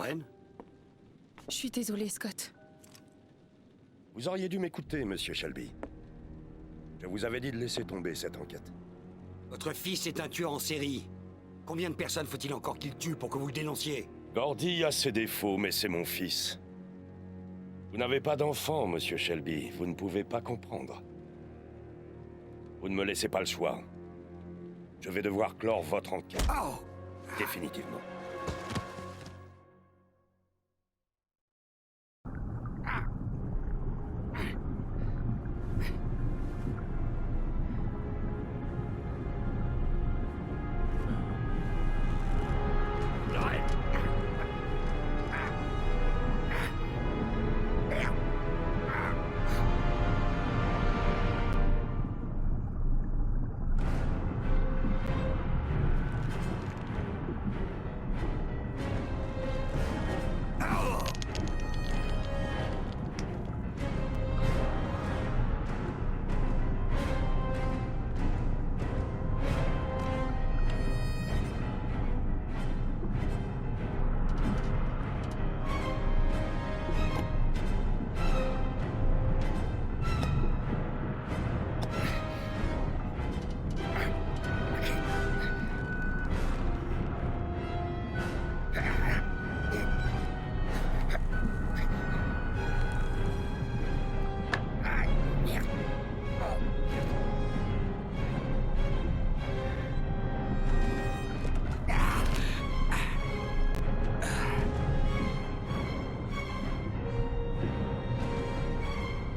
Lorraine? Je suis désolée, Scott. Vous auriez dû m'écouter, monsieur Shelby. Je vous avais dit de laisser tomber cette enquête. Votre fils est un tueur en série. Combien de personnes faut-il encore qu'il tue pour que vous le dénonciez? Gordy a ses défauts, mais c'est mon fils. Vous n'avez pas d'enfant, monsieur Shelby. Vous ne pouvez pas comprendre. Vous ne me laissez pas le choix. Je vais devoir clore votre enquête. Oh! Définitivement.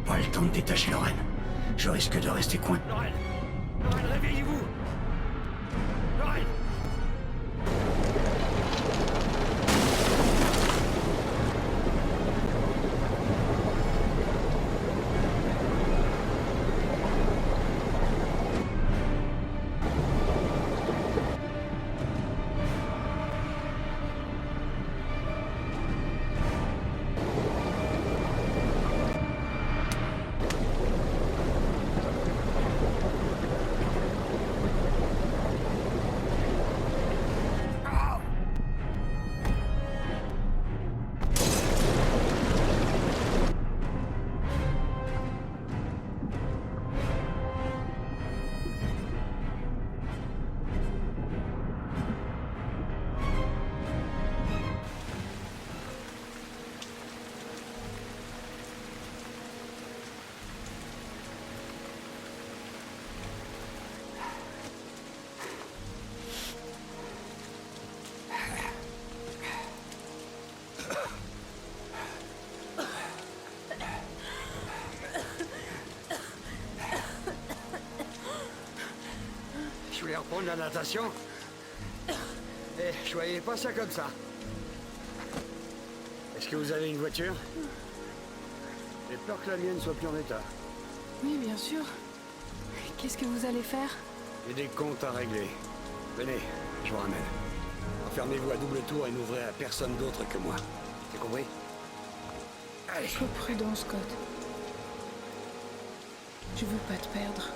Pas le temps de détacher Lorraine. Je risque de rester coincé. Lorraine! Lorraine, réveillez-vous! Lorraine! Je voulais reprendre la natation. Et je voyais pas ça comme ça. Est-ce que vous avez une voiture? J'ai peur que la mienne soit plus en état. Oui, bien sûr. Qu'est-ce que vous allez faire? J'ai des comptes à régler. Venez, je vous ramène. Enfermez-vous à double tour et n'ouvrez à personne d'autre que moi. T'as compris? Allez. Sois prudent, Scott. Je veux pas te perdre.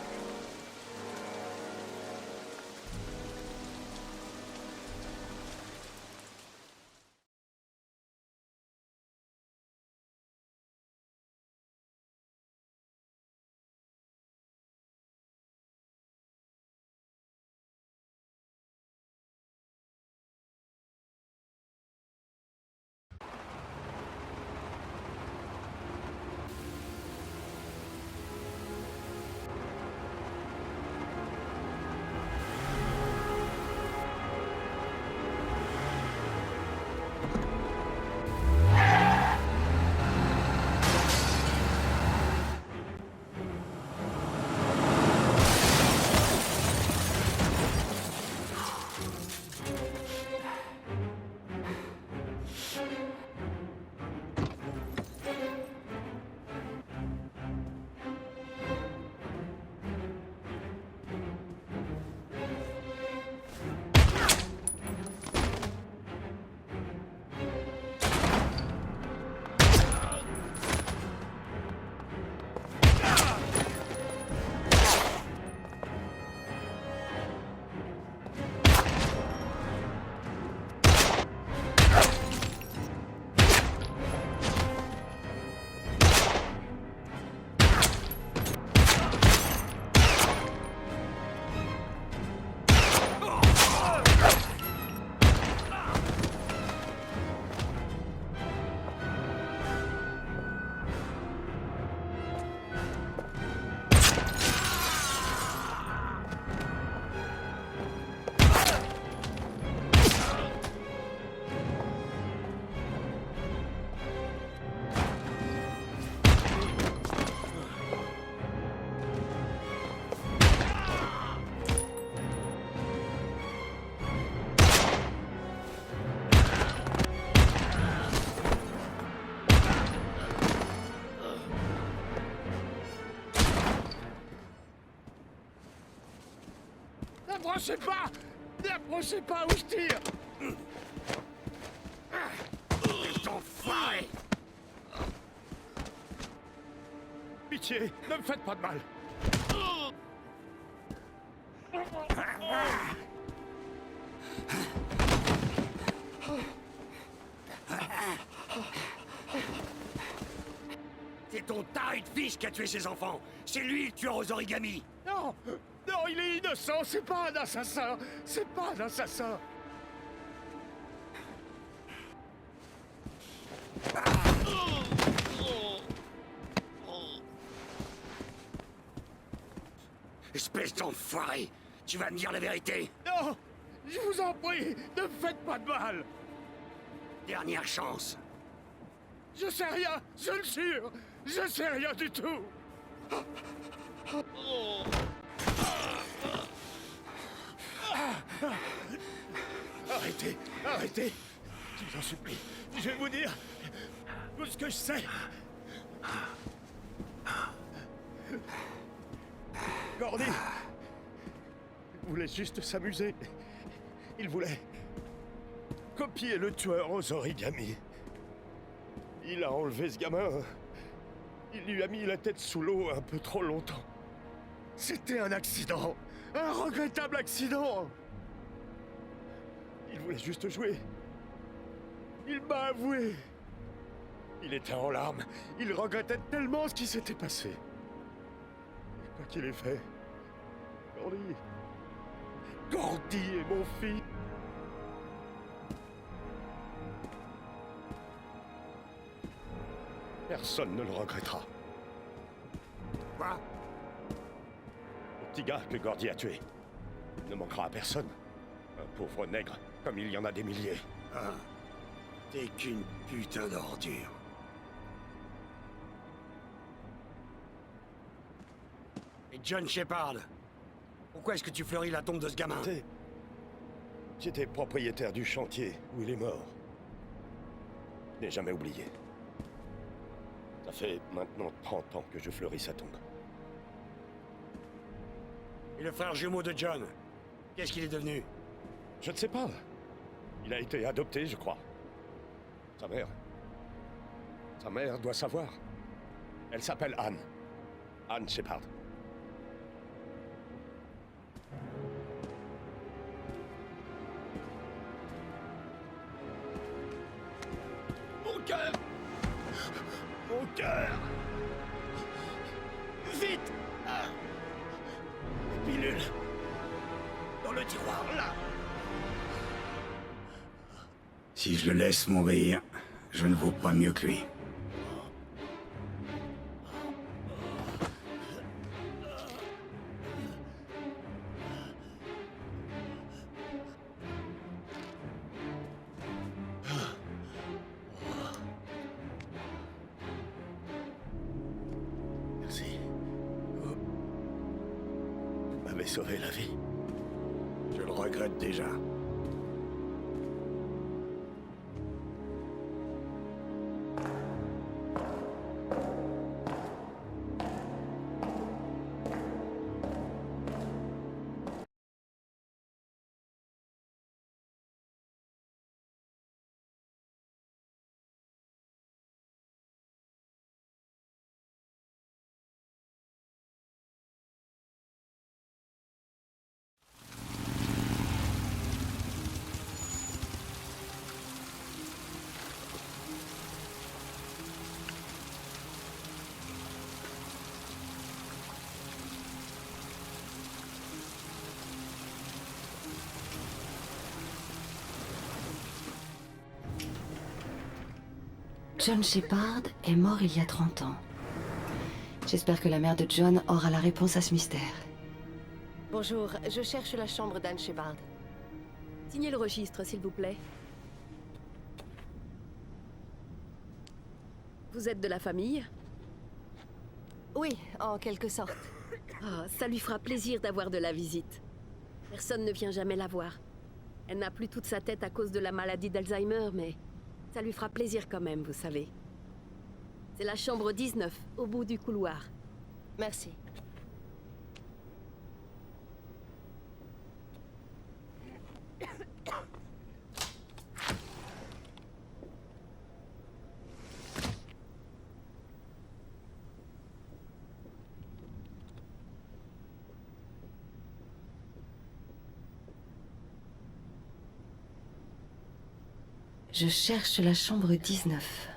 N'approchez pas! N'approchez pas où je tire! Enfoiré! Pitié, ne me faites pas de mal! C'est ton taré de fils qui a tué ses enfants. C'est lui le tueur aux origamis. Non! Non, il est innocent, c'est pas un assassin! C'est pas un assassin! Espèce d'enfoiré! Tu vas me dire la vérité. Non! Je vous en prie, ne me faites pas de mal! Dernière chance. Je sais rien, je le jure! Je sais rien du tout! Arrêtez, arrêtez! Je vous en supplie, je vais vous dire tout ce que je sais. Gordy voulait juste s'amuser. Il voulait copier le tueur aux origamis. Il a enlevé ce gamin. Il lui a mis la tête sous l'eau un peu trop longtemps. C'était un accident. Un regrettable accident. Il voulait juste jouer. Il m'a avoué. Il était en larmes. Il regrettait tellement ce qui s'était passé. Et quoi qu'il ait fait, Gordy est mon fils. Personne ne le regrettera. Quoi? Le petit gars que Gordy a tué ne manquera à personne. Un pauvre nègre, comme il y en a des milliers. Ah, t'es qu'une putain d'ordure. Et John Shepard, pourquoi est-ce que tu fleuris la tombe de ce gamin? J'étais propriétaire du chantier où il est mort. Je n'ai jamais oublié. Ça fait maintenant 30 ans que je fleuris sa tombe. Et le frère jumeau de John, qu'est-ce qu'il est devenu? Je ne sais pas. Il a été adopté, je crois. Sa mère... Sa mère doit savoir. Elle s'appelle Anne. Anne Shepard. Mon cœur! Mon cœur! Vite! Ah. Les pilules! Dans le tiroir, là! Si je le laisse mourir, je ne vaux pas mieux que lui. Merci. Vous m'avez sauvé la vie. Je le regrette déjà. John Shepard est mort il y a 30 ans. J'espère que la mère de John aura la réponse à ce mystère. Bonjour, je cherche la chambre d'Anne Shepard. Signez le registre, s'il vous plaît. Vous êtes de la famille? Oui, en quelque sorte. Ah, ça lui fera plaisir d'avoir de la visite. Personne ne vient jamais la voir. Elle n'a plus toute sa tête à cause de la maladie d'Alzheimer, mais ça lui fera plaisir quand même, vous savez. C'est la chambre 19, au bout du couloir. Merci. Je cherche la chambre 19.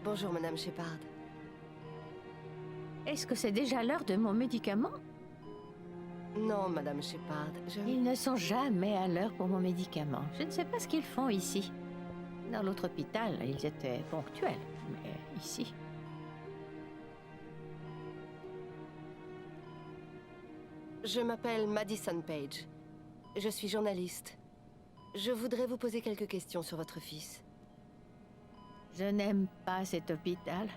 Bonjour, Madame Shepard. Est-ce que c'est déjà l'heure de mon médicament? Non, Madame Shepard, Ils ne sont jamais à l'heure pour mon médicament. Je ne sais pas ce qu'ils font ici. Dans l'autre hôpital, ils étaient ponctuels, mais ici... Je m'appelle Madison Page. Je suis journaliste. Je voudrais vous poser quelques questions sur votre fils. Je n'aime pas cet hôpital.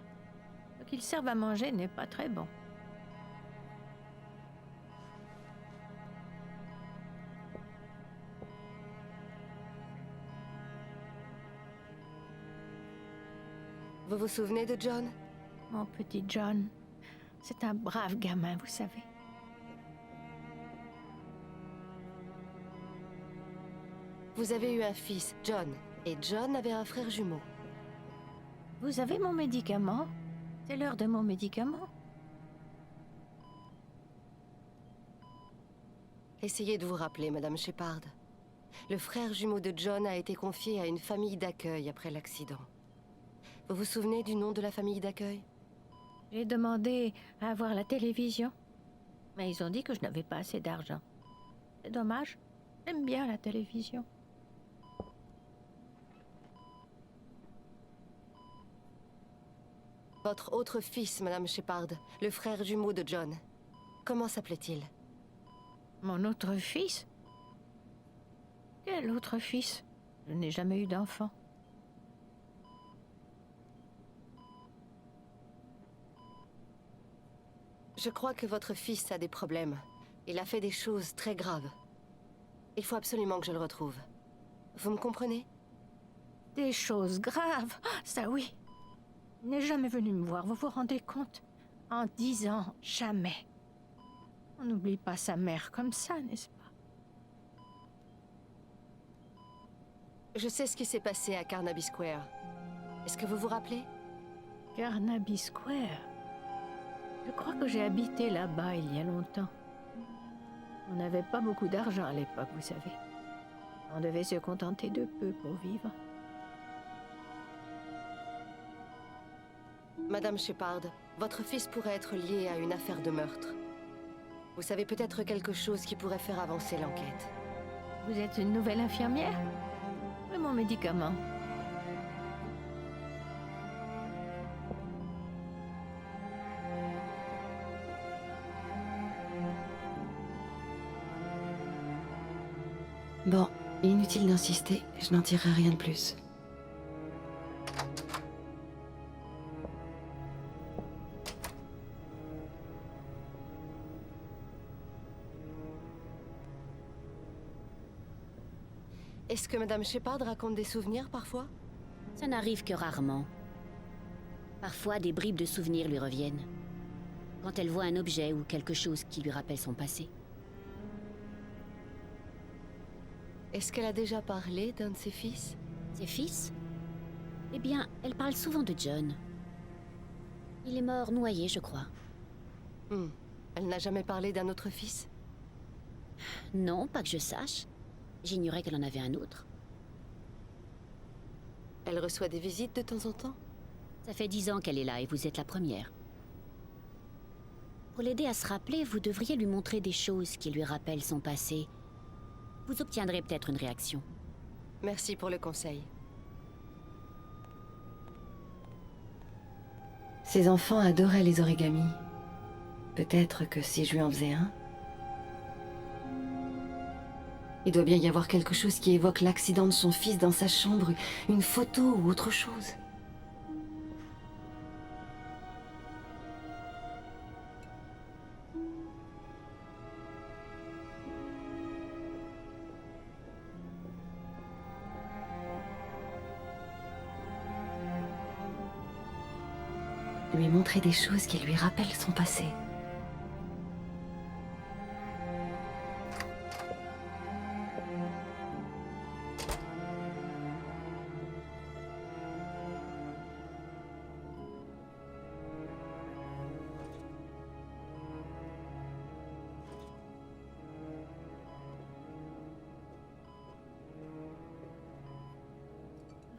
Ce qu'ils servent à manger n'est pas très bon. Vous vous souvenez de John? Mon petit John, c'est un brave gamin, vous savez. Vous avez eu un fils, John, et John avait un frère jumeau. Vous avez mon médicament? C'est l'heure de mon médicament. Essayez de vous rappeler, Madame Shepard. Le frère jumeau de John a été confié à une famille d'accueil après l'accident. Vous vous souvenez du nom de la famille d'accueil? J'ai demandé à voir la télévision, mais ils ont dit que je n'avais pas assez d'argent. C'est dommage. J'aime bien la télévision. Votre autre fils, Madame Shepard, le frère jumeau de John. Comment s'appelait-il? Mon autre fils? Quel autre fils? Je n'ai jamais eu d'enfant. Je crois que votre fils a des problèmes. Il a fait des choses très graves. Il faut absolument que je le retrouve. Vous me comprenez? Des choses graves? Ah, ça oui. Il n'est jamais venu me voir, vous vous rendez compte? En 10 ans, jamais. On n'oublie pas sa mère comme ça, n'est-ce pas? Je sais ce qui s'est passé à Carnaby Square. Est-ce que vous vous rappelez? Carnaby Square. Je crois que j'ai habité là-bas il y a longtemps. On n'avait pas beaucoup d'argent à l'époque, vous savez. On devait se contenter de peu pour vivre. Madame Shepard, votre fils pourrait être lié à une affaire de meurtre. Vous savez peut-être quelque chose qui pourrait faire avancer l'enquête. Vous êtes une nouvelle infirmière? Oui, mon médicament. Bon, inutile d'insister, je n'en tirerai rien de plus. Est-ce que Madame Shepard raconte des souvenirs parfois? Ça n'arrive que rarement. Parfois, des bribes de souvenirs lui reviennent. Quand elle voit un objet ou quelque chose qui lui rappelle son passé. Est-ce qu'elle a déjà parlé d'un de ses fils? Ses fils? Eh bien, elle parle souvent de John. Il est mort noyé, je crois. Elle n'a jamais parlé d'un autre fils? Non, pas que je sache. J'ignorais qu'elle en avait un autre. Elle reçoit des visites de temps en temps? Ça fait 10 ans qu'elle est là et vous êtes la première. Pour l'aider à se rappeler, vous devriez lui montrer des choses qui lui rappellent son passé. Vous obtiendrez peut-être une réaction. Merci pour le conseil. Ses enfants adoraient les origamis. Peut-être que si je lui en faisais un... Il doit bien y avoir quelque chose qui évoque l'accident de son fils dans sa chambre, une photo ou autre chose. lui montrer des choses qui lui rappellent son passé.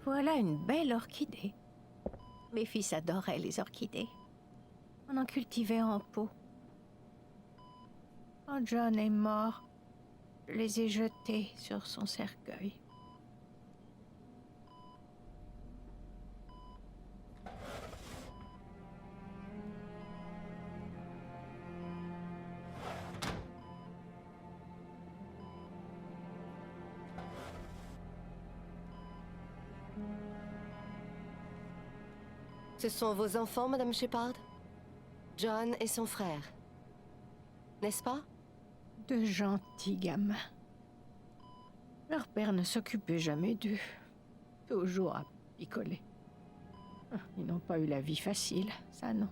Voilà une belle orchidée. Mes fils adoraient les orchidées. On en cultivait en pot. Quand John est mort, je les ai jetées sur son cercueil. Ce sont vos enfants, Madame Shepard? John et son frère. N'est-ce pas? De gentils gamins. Leur père ne s'occupait jamais d'eux. Toujours à picoler. Ils n'ont pas eu la vie facile, ça non.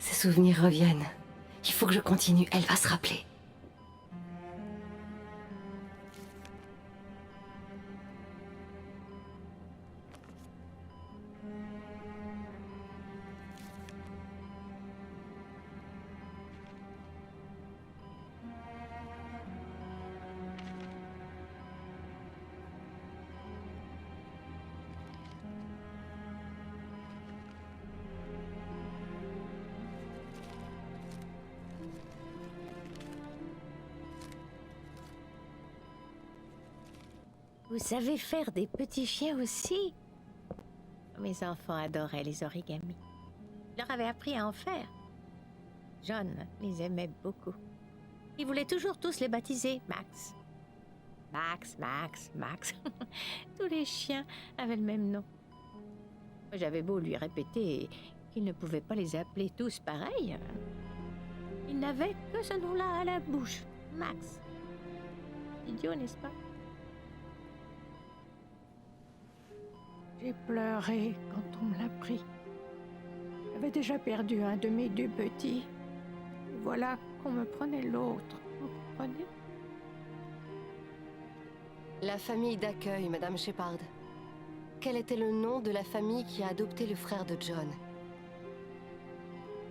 Ces souvenirs reviennent. Il faut que je continue, elle va se rappeler. Vous savez faire des petits chiens aussi? Mes enfants adoraient les origamis. Je leur avais appris à en faire. John les aimait beaucoup. Il voulait toujours tous les baptiser Max. Max, Max, Max. Tous les chiens avaient le même nom. J'avais beau lui répéter qu'il ne pouvait pas les appeler tous pareil. Il n'avait que ce nom-là à la bouche. Max. Idiot, n'est-ce pas? J'ai pleuré quand on me l'a pris. J'avais déjà perdu un de mes deux petits. Et voilà qu'on me prenait l'autre. Vous comprenez? La famille d'accueil, Madame Shepard. Quel était le nom de la famille qui a adopté le frère de John?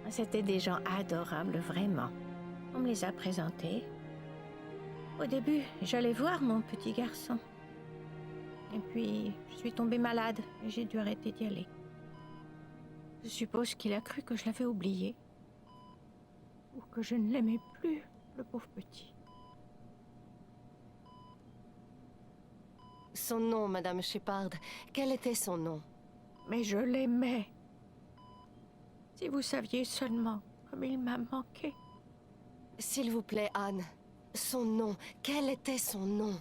C'étaient des gens adorables, vraiment. On me les a présentés. Au début, j'allais voir mon petit garçon. Et puis, je suis tombée malade et j'ai dû arrêter d'y aller. Je suppose qu'il a cru que je l'avais oublié. Ou que je ne l'aimais plus, le pauvre petit. Son nom, Madame Shepard. Quel était son nom? Mais je l'aimais. Si vous saviez seulement comme il m'a manqué. S'il vous plaît, Anne. Son nom. Quel était son nom?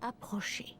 Approchez.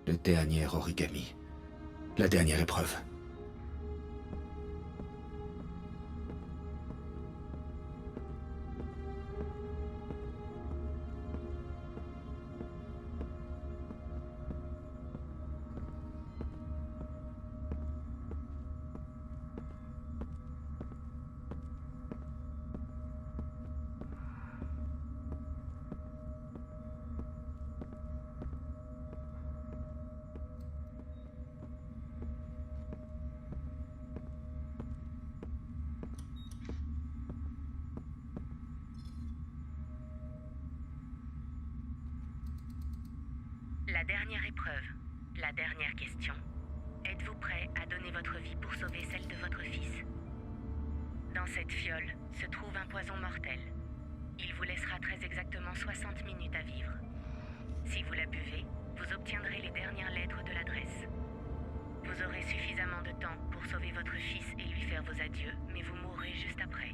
Le dernier origami. La dernière épreuve. La dernière épreuve, la dernière question. Êtes-vous prêt à donner votre vie pour sauver celle de votre fils? Dans cette fiole se trouve un poison mortel. Il vous laissera très exactement 60 minutes à vivre. Si vous la buvez, vous obtiendrez les dernières lettres de l'adresse. Vous aurez suffisamment de temps pour sauver votre fils et lui faire vos adieux, mais vous mourrez juste après.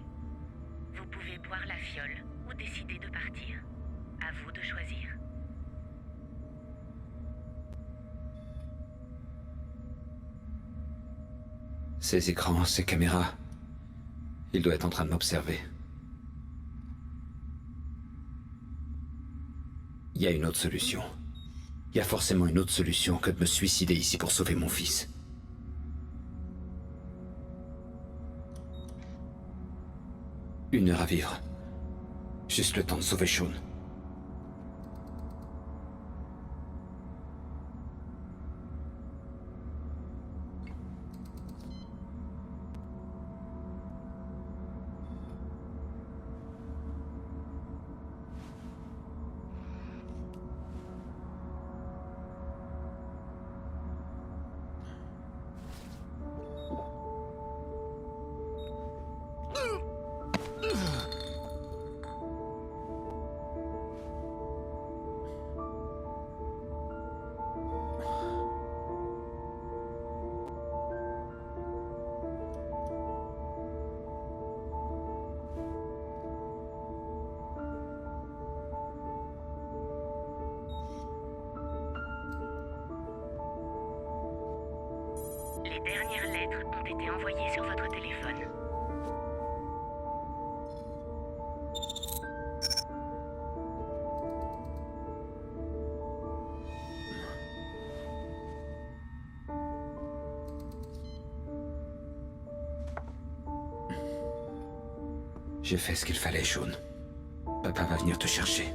Vous pouvez boire la fiole ou décider de partir. À vous de choisir. Ces écrans, ces caméras... Il doit être en train de m'observer. Il y a une autre solution. Il y a forcément une autre solution que de me suicider ici pour sauver mon fils. Une heure à vivre. Juste le temps de sauver Shaun. Les dernières lettres ont été envoyées sur votre téléphone. J'ai fait ce qu'il fallait, Shaun. Papa va venir te chercher.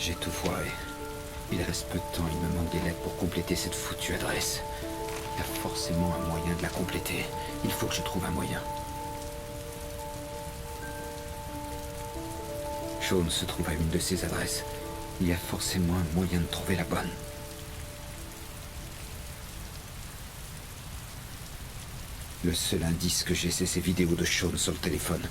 J'ai tout foiré. Il reste peu de temps, il me manque des lettres pour compléter cette foutue adresse. Il y a forcément un moyen de la compléter. Il faut que je trouve un moyen. Shaun se trouve à une de ces adresses. Il y a forcément un moyen de trouver la bonne. Le seul indice que j'ai, c'est ces vidéos de Shaun sur le téléphone.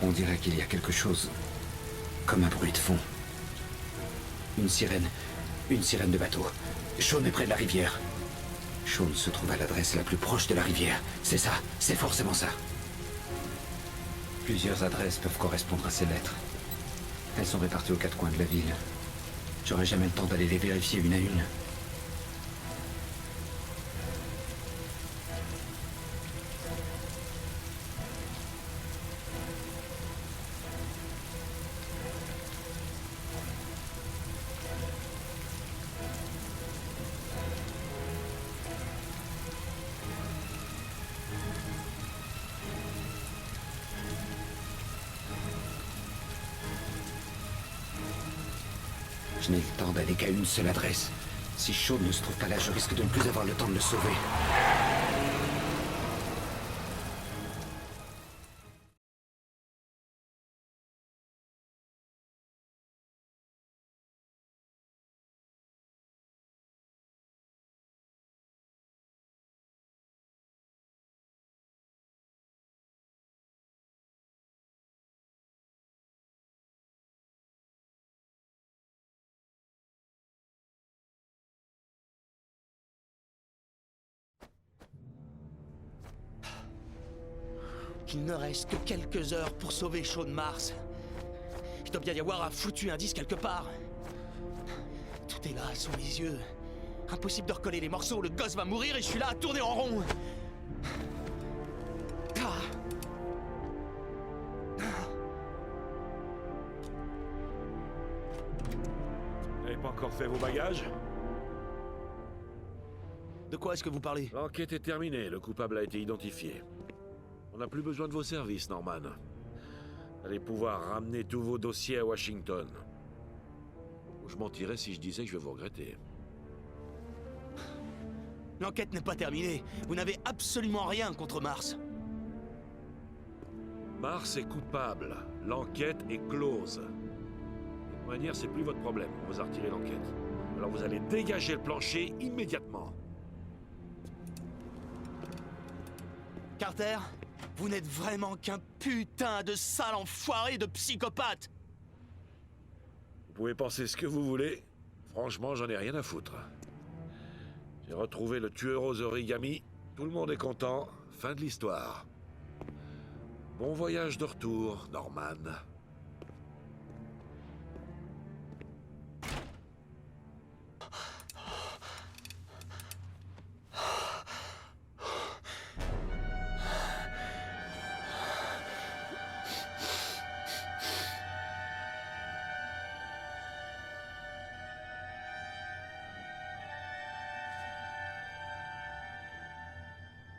On dirait qu'il y a quelque chose, comme un bruit de fond. Une sirène de bateau. Shaun est près de la rivière. Shaun se trouve à l'adresse la plus proche de la rivière. C'est ça, c'est forcément ça. Plusieurs adresses peuvent correspondre à ces lettres. Elles sont réparties aux quatre coins de la ville. J'aurai jamais le temps d'aller les vérifier une à une. Je n'ai le temps d'aller qu'à une seule adresse. Si Shaun ne se trouve pas là, je risque de ne plus avoir le temps de le sauver. Il ne reste que quelques heures pour sauver Shaun Mars. Il doit bien y avoir un foutu indice quelque part. Tout est là, sous mes yeux. Impossible de recoller les morceaux, le gosse va mourir et je suis là à tourner en rond. Ah. Vous n'avez pas encore fait vos bagages? De quoi est-ce que vous parlez? L'enquête est terminée, le coupable a été identifié. On n'a plus besoin de vos services, Norman. Vous allez pouvoir ramener tous vos dossiers à Washington. Je mentirais si je disais que je vais vous regretter. L'enquête n'est pas terminée. Vous n'avez absolument rien contre Mars. Mars est coupable. L'enquête est close. De toute manière, c'est plus votre problème. On vous a retiré l'enquête. Alors vous allez dégager le plancher immédiatement. Carter, vous n'êtes vraiment qu'un putain de sale enfoiré de psychopathe. Vous pouvez penser ce que vous voulez. Franchement, j'en ai rien à foutre. J'ai retrouvé le tueur aux origamis. Tout le monde est content. Fin de l'histoire. Bon voyage de retour, Norman.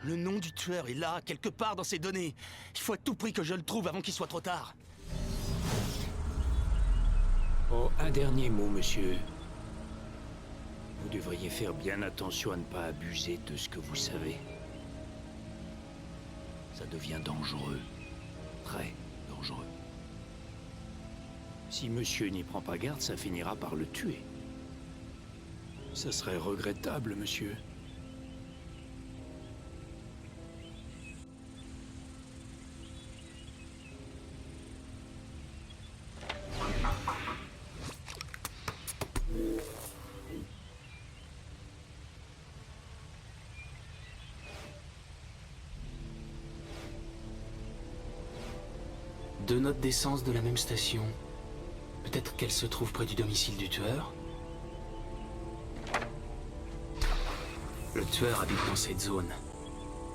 Le nom du tueur est là, quelque part dans ces données. Il faut à tout prix que je le trouve avant qu'il soit trop tard. Oh, un dernier mot, monsieur. Vous devriez faire bien attention à ne pas abuser de ce que vous savez. Ça devient dangereux. Très dangereux. Si monsieur n'y prend pas garde, ça finira par le tuer. Ça serait regrettable, monsieur. Deux notes d'essence de la même station. Peut-être qu'elle se trouve près du domicile du tueur. Le tueur habite dans cette zone.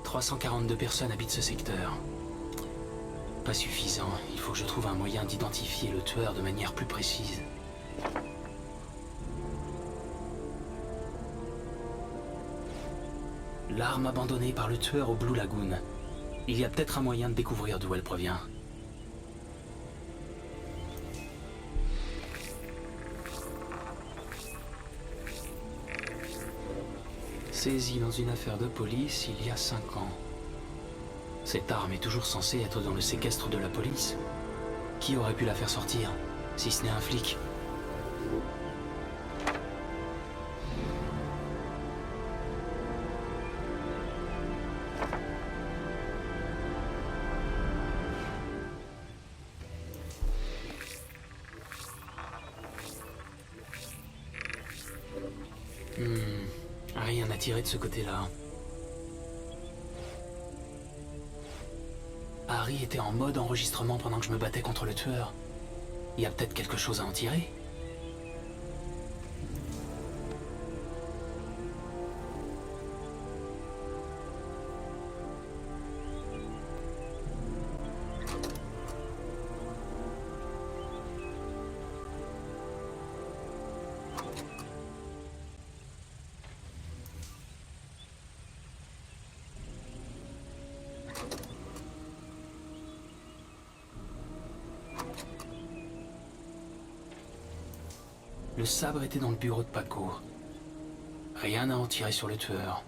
342 personnes habitent ce secteur. Pas suffisant. Il faut que je trouve un moyen d'identifier le tueur de manière plus précise. L'arme abandonnée par le tueur au Blue Lagoon. Il y a peut-être un moyen de découvrir d'où elle provient. Saisi dans une affaire de police il y a 5 ans. Cette arme est toujours censée être dans le séquestre de la police. Qui aurait pu la faire sortir, si ce n'est un flic? Rien à tirer de ce côté-là. Harry était en mode enregistrement pendant que je me battais contre le tueur. Il y a peut-être quelque chose à en tirer. Le sabre était dans le bureau de Paco. Rien à en tirer sur le tueur.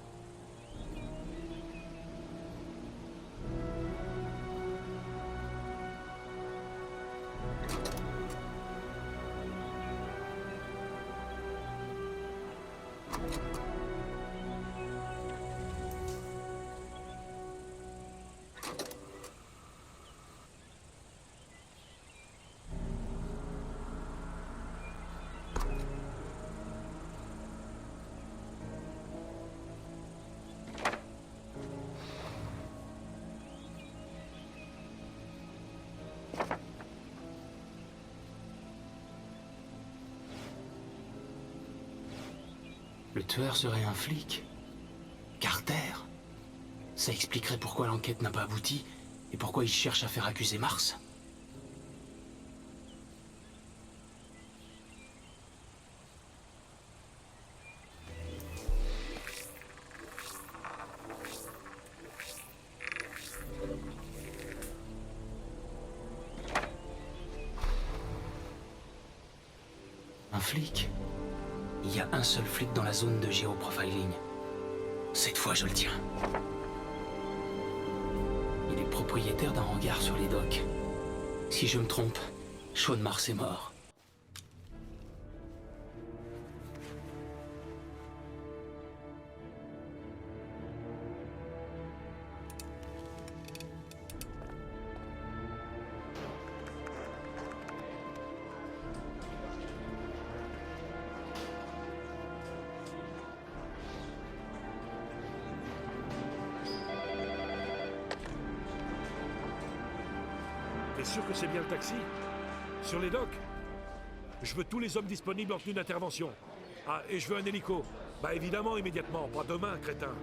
Le tueur serait un flic? Carter? Ça expliquerait pourquoi l'enquête n'a pas abouti et pourquoi il cherche à faire accuser Mars. Un flic? Il y a un seul flic dans la zone de géoprofiling. Cette fois, je le tiens. Il est propriétaire d'un hangar sur les docks. Si je me trompe, Shaun Mars est mort. T'es sûr que c'est bien le taxi? Sur les docks? Je veux tous les hommes disponibles en tenue d'intervention. Ah, et je veux un hélico. Bah évidemment, immédiatement. Pas demain, crétin.